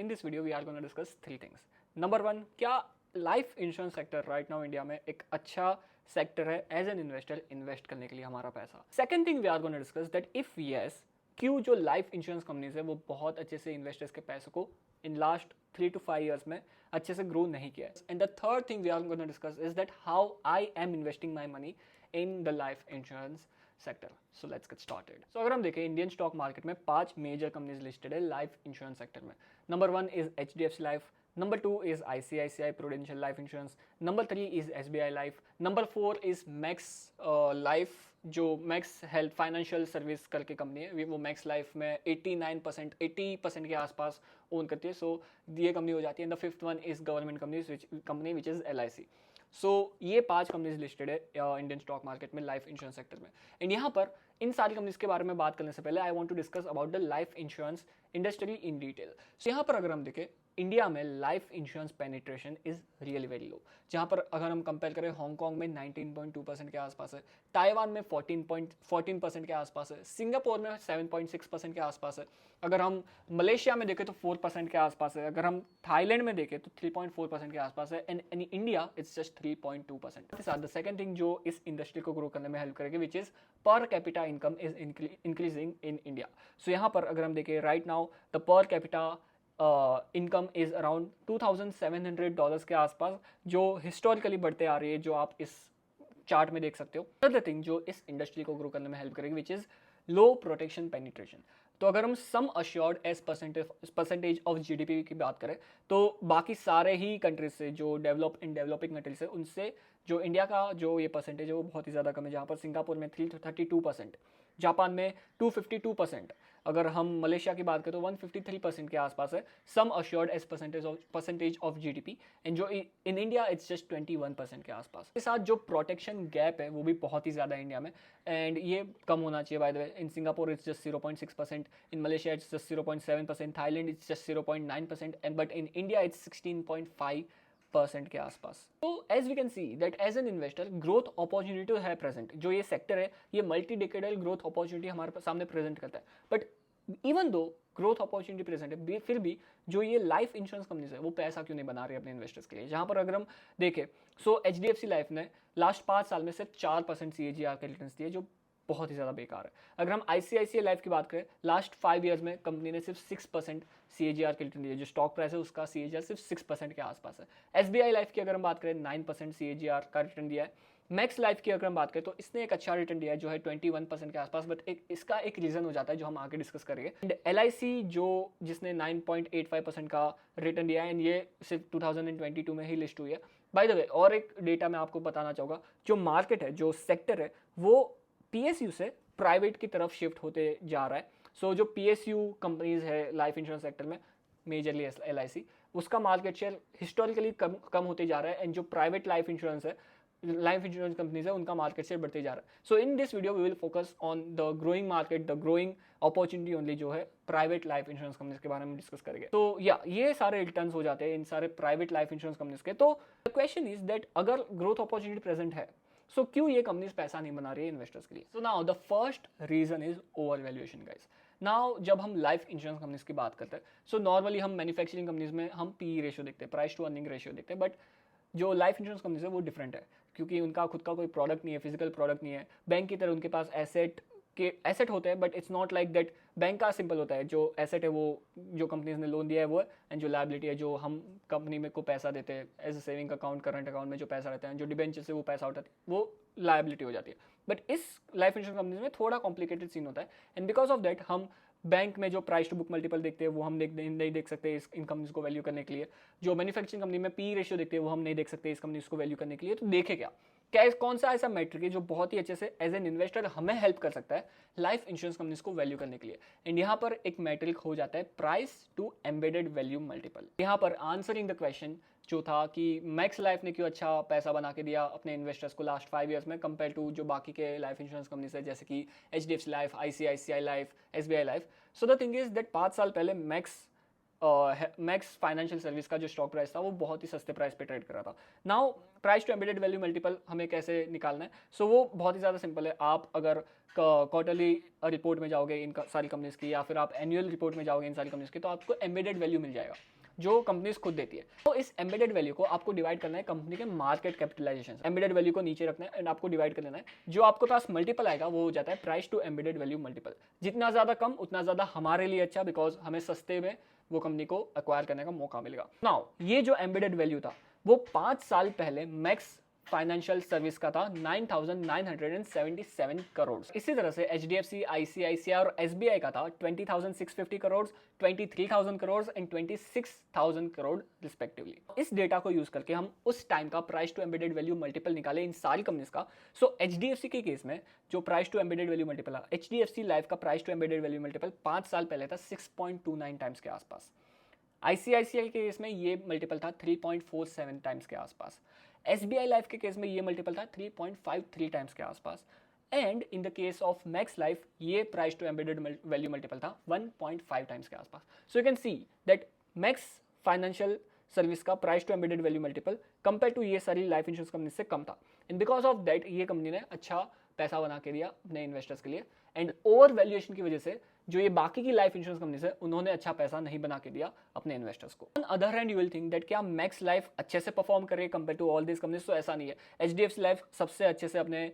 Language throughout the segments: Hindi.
in this video we are going to discuss three things. Number one, क्या life insurance sector right now India में एक अच्छा सेक्टर है एज एन इन्वेस्टर इन्वेस्ट करने के लिए हमारा पैसा. Second thing we are going to discuss that if yes क्यों जो लाइफ इंश्योरेंस कंपनीज है वो बहुत अच्छे से इन्वेस्टर्स के पैसों को इन लास्ट 3 to 5 years में अच्छे से ग्रो नहीं किया है. And the third thing we are going to discuss is that how I am investing my money in the life insurance sector. So let's get started. So अगर हम देखें इंडियन स्टॉक मार्केट में 5 मेजर कंपनीज लिस्टेड है लाइफ इंश्योरेंस सेक्टर में. Number 1 is HDFC life, number 2 is ICICI Prudential Life Insurance, number 3 is SBI Life, number 4 is Max Life जो Max Health Financial Service करके कंपनी है. वो Max Life में 80% के आसपास ओन करती है. सो ये कंपनी हो जाती है. And the fifth one is government company which is LIC. सो ये 5 कंपनीज लिस्टेड है इंडियन स्टॉक मार्केट में लाइफ इंश्योरेंस सेक्टर में. एंड यहाँ पर इन सारी कंपनीज के बारे में बात करने से पहले I want to discuss about the life insurance industry in detail. So यहाँ पर अगर हम देखें इंडिया में life insurance penetration is really very low. जहाँ पर अगर हम कंपेयर करें हांगकॉन्ग में 19.2% के आसपास है, ताइवान में 14% के आसपास है, सिंगापुर में 7.6% के आसपास है, अगर हम मलेशिया में देखें तो 4% के आसपास है, अगर हम थाईलैंड में देखें तो 3.4% के आसपास है, and in India it's just 3.2%. The second thing जो इस इंडस्ट्री को ग्रो करने में हेल्प करेगी which is per capita income is increasing in India. So यहाँ पर अगर हम देखें right now the per capita income is around $2,700 के आसपास, जो हिस्टोरिकली बढ़ते आ रही है, जो आप इस चार्ट में देख सकते हो. अदर थिंग जो इस इंडस्ट्री को ग्रो करने में हेल्प करेगी which is low protection penetration. तो अगर हम sum assured as percentage of GDP की बात करें तो बाकी सारे ही कंट्रीज से जो डेवलपिंग कंट्रीज है उनसे जो इंडिया का जो ये परसेंटेज है वो बहुत ही ज़्यादा कम है. जहाँ पर सिंगापुर में 332%, जापान में 252%, अगर हम मलेशिया की बात करें तो 153% के आसपास है sum assured as percentage of GDP. And जो इन इंडिया इट्स जस्ट 21% के आसपास. इसके साथ जो प्रोटेक्शन गैप है वो भी बहुत ही ज़्यादा है इंडिया में, एंड ये कम होना चाहिए. By the way in Singapore it's just 0.6%, in Malaysia it's just 0.7%, Thailand it's just 0.9%, and but in India it's 16.5% के आसपास. तो as we can see that as an investor growth opportunity है प्रेजेंट. जो ये सेक्टर है ये मल्टी डिकेडल ग्रोथ अपॉर्चुनिटी हमारे सामने प्रेजेंट करता है. But even though growth opportunity present है फिर भी जो ये लाइफ इंश्योरेंस कंपनीज है वो पैसा क्यों नहीं बना रही है अपने इन्वेस्टर्स के लिए. जहां पर अगर हम देखें सो HDFC लाइफ ने लास्ट 5 साल में सिर्फ 4% CAGR के रिटर्न्स दिए, जो बहुत ही ज़्यादा बेकार है. अगर हम ICICI लाइफ की बात करें लास्ट 5 ईयर्स में कंपनी ने सिर्फ 6% CAGR के रिटर्न दिए. जो स्टॉक प्राइस है उसका CAGR सिर्फ 6% के आसपास है. SBI लाइफ की अगर हम बात करें 9% CAGR का रिटर्न दिया है. मैक्स लाइफ की अगर हम बात करें तो इसने एक अच्छा रिटर्न दिया है जो है 21% के आसपास. बट इसका एक रीज़न हो जाता है जो हम आगे डिस्कस करेंगे. एंड LIC जिसने 9.85% का रिटर्न दिया है, एंड ये सिर्फ 2022 में ही लिस्ट हुई है. बाय द वे और एक डेटा मैं आपको बताना चाहूँगा, जो मार्केट है जो सेक्टर है वो PSU से प्राइवेट की तरफ शिफ्ट होते जा रहा है. सो जो PSU कंपनीज है लाइफ इंश्योरेंस सेक्टर में मेजरली LIC, उसका मार्केट शेयर हिस्टोरिकली कम होते जा रहा है. एंड जो प्राइवेट लाइफ इंश्योरेंस कंपनीज है उनका मार्केट शेयर बढ़ते जा रहा है. So in this video we will focus on the growing market, the growing opportunity only जो है प्राइवेट लाइफ इंश्योरेंस कंपनीज के बारे में डिस्कस करेंगे. तो ये सारे रिटर्न्स हो जाते हैं इन सारे प्राइवेट लाइफ इंश्योरेंस कंपनीज के. तो द क्वेश्चन इज दैट अगर ग्रोथ अपॉर्चुनिटी प्रेजेंट है सो क्यों ये कंपनीज पैसा नहीं बना रही है इन्वेस्टर्स के लिए. So now the first reason is over valuation guys. Now जब हम लाइफ इंश्योरेंस कंपनीज की बात करते हैं सो नॉर्मली हम मैन्युफैक्चरिंग कंपनीज में हम PE रेशियो देखते हैं, प्राइस टू अर्निंग रेशियो देखते हैं. बट जो लाइफ इंश्योरेंस कंपनीज है वो डिफरेंट है क्योंकि उनका खुद का कोई प्रोडक्ट नहीं है, फिजिकल प्रोडक्ट नहीं है. बैंक की तरह उनके पास एसेट होते हैं, but it's not like that. Bank का सिंपल होता है, जो एसेट है वो जो कंपनीज ने लोन दिया है वो है, एंड जो लायबिलिटी है जो हम कंपनी में को पैसा देते हैं as a saving account, current account में जो पैसा रहता है, जो डिबेंचर से वो पैसा उठाते हैं वो लायबिलिटी हो जाती है. बट इस लाइफ इंश्योरेंस कंपनीज में थोड़ा कॉम्प्लिकेटेड सीन होता है. एंड बिकॉज ऑफ दैट हम बैंक में जो प्राइस टू बुक मल्टीपल देखते हैं वो हम नहीं देख सकते इस इन कंपनीज को वैल्यू करने के लिए. जो मैन्युफैक्चरिंग कंपनी में PE रेशियो देखते हैं वो हम नहीं देख सकते इस कंपनीज को वैल्यू करने के लिए. तो देखे क्या कौन सा ऐसा मैट्रिक है जो बहुत ही अच्छे से एज एन इन्वेस्टर हमें हेल्प कर सकता है लाइफ इंश्योरेंस कंपनीज को वैल्यू करने के लिए. एंड यहाँ पर एक मैट्रिक हो जाता है price to embedded value multiple. यहाँ पर आंसरिंग द क्वेश्चन जो था कि मैक्स लाइफ ने क्यों अच्छा पैसा बना के दिया अपने इन्वेस्टर्स को लास्ट 5 ईयर्स में कंपेयर टू जो बाकी के लाइफ इंश्योरेंस कंपनीज है जैसे कि HDFC life, ICICI life, SBI life. So the thing is that 5 साल पहले मैक्स फाइनेंशियल सर्विस का जो स्टॉक प्राइस था वो बहुत ही सस्ते प्राइस पे ट्रेड कर रहा था. Now price to embedded value multiple हमें कैसे निकालना है. सो वो बहुत ही ज़्यादा सिंपल है. आप अगर क्वार्टरली रिपोर्ट में जाओगे इन सारी कंपनीज की या फिर आप एनुअल रिपोर्ट में जाओगे इन सारी कंपनीज की तो आपको एम्बेडेड वैल्यू मिल जाएगा. जो कंपनीज खुद देती है। तो इस एम्बेडेड वैल्यू को आपको डिवाइड करना है कंपनी के मार्केट कैपिटलाइजेशन। एम्बेडेड वैल्यू को नीचे रखना है एंड आपको डिवाइड कर लेना है। जो आपके पास मल्टीपल आएगा वो हो जाता है price to embedded value multiple. जितना ज़्यादा कम उतना ज़्यादा हमारे लिए अच्छा, बिकॉज हमें सस्ते में वो कंपनी को एक्वायर करने का मौका मिलेगा। नाउ ये जो एम्बेडेड वैल्यू था वो 5 साल पहले मैक्स फाइनेंशियल सर्विस का था 9,977 करोड़। इसी तरह से HDFC, ICICI और SBI का था 20,650 करोड़, 23,000 करोड़ एंड 26,000 करोड़ रिस्पेक्टिवली। इस डेटा को यूज करके हम उस टाइम का price to embedded value multiple निकाले इन सारी कंपनीज का। सो HDFC के केस में जो price to embedded value multiple है, HDFC लाइफ का price to embedded value multiple 5 साल पहले था 6.29 टाइम्स के आसपास। ICICI के केस में ये मल्टीपल था 3.47 टाइम्स के आसपास। SBI लाइफ के केस में ये मल्टीपल था 3.53 टाइम्स के आसपास। And in the case of Max Life ये price to embedded value multiple था 1.5 टाइम्स के आसपास। So you can see that Max Financial Service का price to embedded value multiple compare to ये सारी लाइफ इंश्योरेंस कंपनी से कम था। एंड बिकॉज ऑफ दैट ये कंपनी ने अच्छा पैसा बना के दिया अपने इन्वेस्टर्स के लिए। एंड ओवर वैल्यूएशन की वजह से जो ये बाकी की लाइफ इंश्योरेंस कंपनी है उन्होंने अच्छा पैसा नहीं बना के दिया अपने इन्वेस्टर्स को। On other hand you will think that क्या मैक्स लाइफ अच्छे से परफॉर्म कर रही है compare to all this companies? तो ऐसा नहीं है। HDFC लाइफ सबसे अच्छे से अपने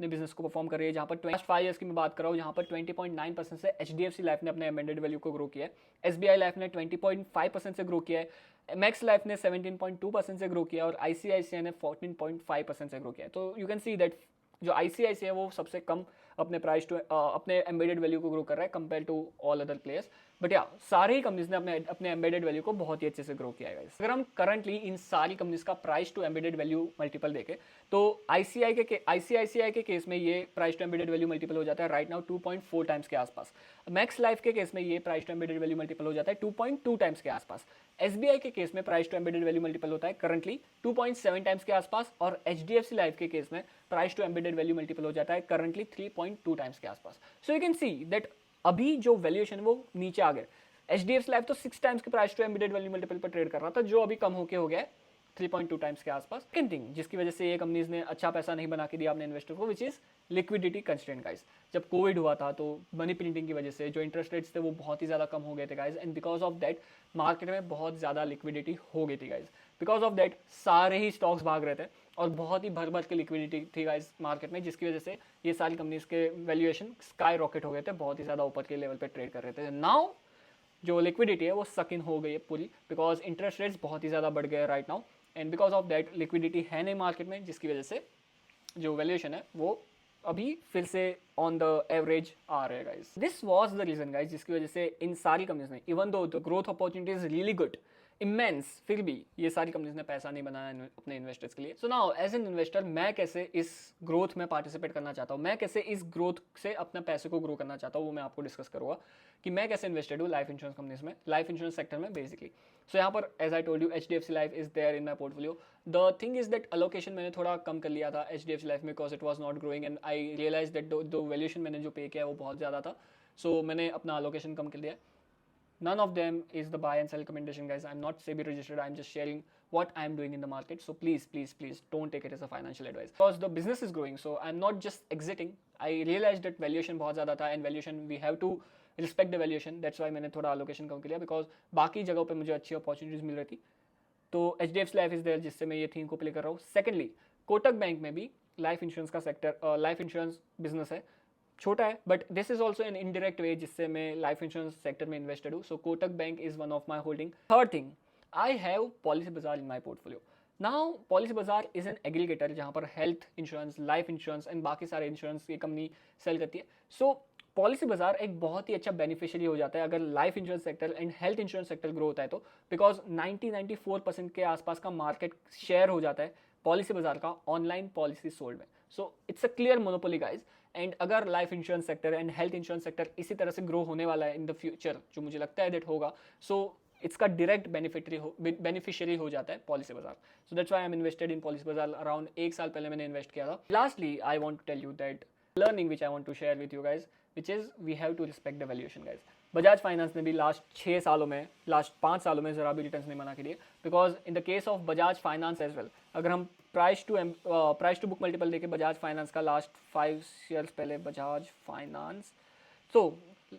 बिजनेस को परफॉर्म कर रही है, जहां पर 5 ईयर्स की मैं बात कर रहा हूँ, जहां पर 20.9% से HDFC लाइफ ने अपने एमेंडेड वैल्यू को ग्रो किया है। SBI लाइफ ने 20.5% से ग्रो किया है। मैक्स लाइफ ने 17.2% से ग्रो किया और ICICI ने 14.5% से ग्रो किया है। तो यू कैन सी दैट जो ICICI है वो सबसे कम अपने प्राइस टू अपने एम्बेडेड वैल्यू को ग्रो कर रहा है compare to all other players. But या सारी ही कंपनीज ने अपने एम्बेडेड वैल्यू को बहुत ही अच्छे से ग्रो किया है। अगर हम करंटली इन सारी कंपनीज का price to embedded value multiple देखें तो ICICI के केस में ये price to embedded value multiple हो जाता है राइट नाउ 2.4 टाइम्स के आसपास। मैक्स लाइफ के केस में ये price to embedded value multiple हो जाता है 2.2 टाइम्स के आसपास। SBI के केस में price to embedded value multiple होता है करंटली 2.7 टाइम्स के आसपास और HDFC लाइफ के केस में price to embedded value multiple हो जाता है करंटली 3.2 टाइम्स के आसपास। So you can see that अभी जो वैल्यूएशन वो नीचे आ गए। HDFC लाइफ तो 6 टाइम्स के price to embedded value multiple पर ट्रेड कर रहा था, जो अभी कम होके हो गया है 3.2 टाइम्स के आसपास। सेकंड थिंग जिसकी वजह से ये कंपनीज ने अच्छा पैसा नहीं बना के दिया अपने इन्वेस्टर को, which is liquidity constraint guys. जब कोविड हुआ था तो मनी प्रिंटिंग की वजह से जो इंटरेस्ट रेट्स थे वो बहुत ही ज़्यादा कम हो गए थे guys, and because of that market में बहुत ज़्यादा लिक्विडिटी हो गई थी गाइस। बिकॉज ऑफ दैट सारे ही स्टॉक्स भाग रहे थे और बहुत ही भर भर के लिक्विडिटी थी गाइस मार्केट में, जिसकी वजह से ये सारी कंपनीज के वैल्यूएशन स्काई रॉकेट हो गए थे, बहुत ही ज़्यादा ऊपर के लेवल पर ट्रेड कर रहे थे। नाउ जो लिक्विडिटी है वो सक इन हो गई है पूरी, बिकॉज इंटरेस्ट रेट्स बहुत ही ज़्यादा बढ़ गए right now, and because of that liquidity है नहीं मार्केट में, जिसकी वजह से जो वैल्यूएशन है वो अभी फिर से ऑन द एवरेज आ रहे हैं guys. This was the reason guys जिसकी वजह से इन सारी कंपनीज ने, even though the growth opportunity is really good immense, फिर भी ये सारी कंपनीज ने पैसा नहीं बनाया अपने इन्वेस्टर्स के लिए। So now as an investor मैं कैसे इस ग्रोथ में पार्टिसिपेट करना चाहता हूँ, मैं कैसे इस ग्रोथ से अपने पैसे को ग्रो करना चाहता हूँ, वो मैं आपको डिस्कस करूँगा कि मैं कैसे इन्वेस्टेड हूँ लाइफ इंश्योरेंस कंपनीज में, लाइफ इंश्योरेंस सेक्टर में बेसिकली। सो यहाँ पर as I told you HDFC life is there in my portfolio. The thing is that allocation मैंने थोड़ा कम कर लिया था HDFC लाइफ में, because it was not growing and I realize that the valuation मैंने जो पे किया है वो बहुत ज़्यादा था, सो मैंने अपना अलोकेशन कम कर लिया। None of them is the buy and sell recommendation, guys. I'm not SEBI registered. I'm just sharing what I'm doing in the market. So please, please, please don't take it as a financial advice. Because the business is growing, so I'm not just exiting. I realized that valuation बहुत ज़्यादा था, and valuation we have to respect the valuation. That's why मैंने थोड़ा allocation कम किया, because बाकी जगहों पे मुझे अच्छी opportunities मिल रही थी। तो HDFC लाइफ इज देयर जिससे मैं ये थीम को प्ले कर रहा हूँ। सेकेंडली कोटक बैंक में भी लाइफ इंश्योरेंस का सेक्टर, लाइफ इंश्योरेंस बिजनेस है, छोटा है, but this is also an indirect way जिससे मैं लाइफ इंश्योरेंस सेक्टर में इन्वेस्टेड हूँ। So Kotak bank is one of my holding. Third thing, I have Policy Bazaar in my portfolio. Now Policy Bazaar is an aggregator जहाँ पर health insurance, life insurance and बाकी सारे इंश्योरेंस की कंपनी सेल करती है। सो पॉलिसी बाजार एक बहुत ही अच्छा बेनिफिशियरी हो जाता है अगर life insurance sector and health insurance sector grow होता है तो, बिकॉज 94% के आसपास का मार्केट शेयर हो जाता है पॉलिसी बाजार का ऑनलाइन पॉलिसी सोल्ड में। So it's a clear monopoly guys, and अगर life insurance sector and health insurance sector इसी तरह से ग्रो होने वाला है इन द फ्यूचर, जो मुझे लगता है दैट होगा, सो इसका डायरेक्ट बेनिफिशियरी हो जाता है Policybazaar. So that's why I am invested in Policybazaar. Around 1 साल पहले मैंने इन्वेस्ट किया था। Lastly I want to tell you that learning which I want to share with you guys, which is we have to respect the valuation guys. Bajaj finance ने भी लास्ट 5 सालों में ज़रा भी रिटर्न्स नहीं बना के लिए, because in the case of Bajaj finance as well, अगर हम प्राइस टू बुक मल्टीपल देखें बजाज फाइनेंस का लास्ट 5 ईयर्स पहले, बजाज फाइनेंस तो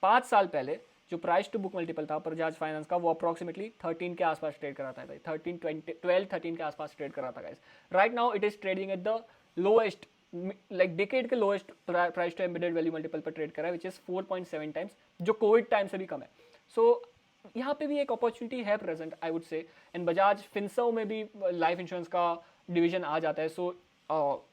5 साल पहले जो प्राइस टू बुक मल्टीपल था बजाज फाइनेंस का वो अप्रॉक्सीमेटली 13 के आसपास ट्रेड कराता है, 13 के आसपास ट्रेड कराता है। Right now it is trading at the lowest, like decade के lowest price to embedded value multiple पर ट्रेड करा है, विच इज 4.7 टाइम्स, जो कोविड टाइम से भी कम है। सो यहाँ पे भी एक अपॉर्चुनिटी है present, I would say. And Bajaj Finserv में भी लाइफ इंश्योरेंस का डिवीजन आ जाता है। सो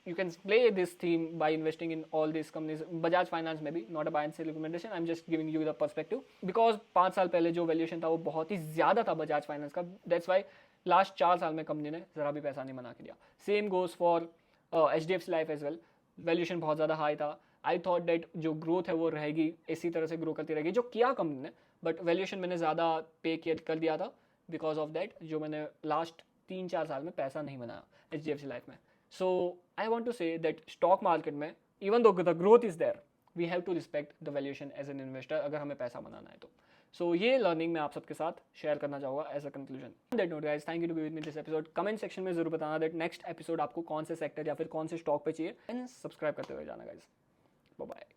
you can play this theme by investing in all these companies. Bajaj Finance में भी not a buy and sell recommendation, I'm just giving you the perspective because 5 साल पहले जो वैल्यूएशन था वो बहुत ही ज़्यादा था बजाज फाइनेंस का, दैट्स वाई लास्ट 4 साल में कंपनी ने ज़रा भी पैसा नहीं बना के दिया। Same goes for HDFC life as well, valuation बहुत ज़्यादा हाई था। आई थॉट डेट जो ग्रोथ है वो रहेगी, इसी तरह से ग्रो करती रहेगी, जो किया कंपनी ने, बट वैल्यूएशन मैंने ज़्यादा पे कर दिया था बिकॉज ऑफ दैट, जो मैंने लास्ट 3-4 साल में पैसा नहीं बनाया HDFC लाइफ में। So I want to say that stock market में even though the growth is there, we have to respect the valuation as an investor अगर हमें पैसा बनाना है तो। So ये learning मैं आप सबके साथ शेयर करना चाहूँगा as a conclusion. On that note guys, thank you to be with me this episode. Comment section में जरूर बताना that next episode आपको कौन से सेक्टर या फिर कौन से स्टॉक पे चाहिए, and सब्सक्राइब करते हुए जाना guys. Bye bye.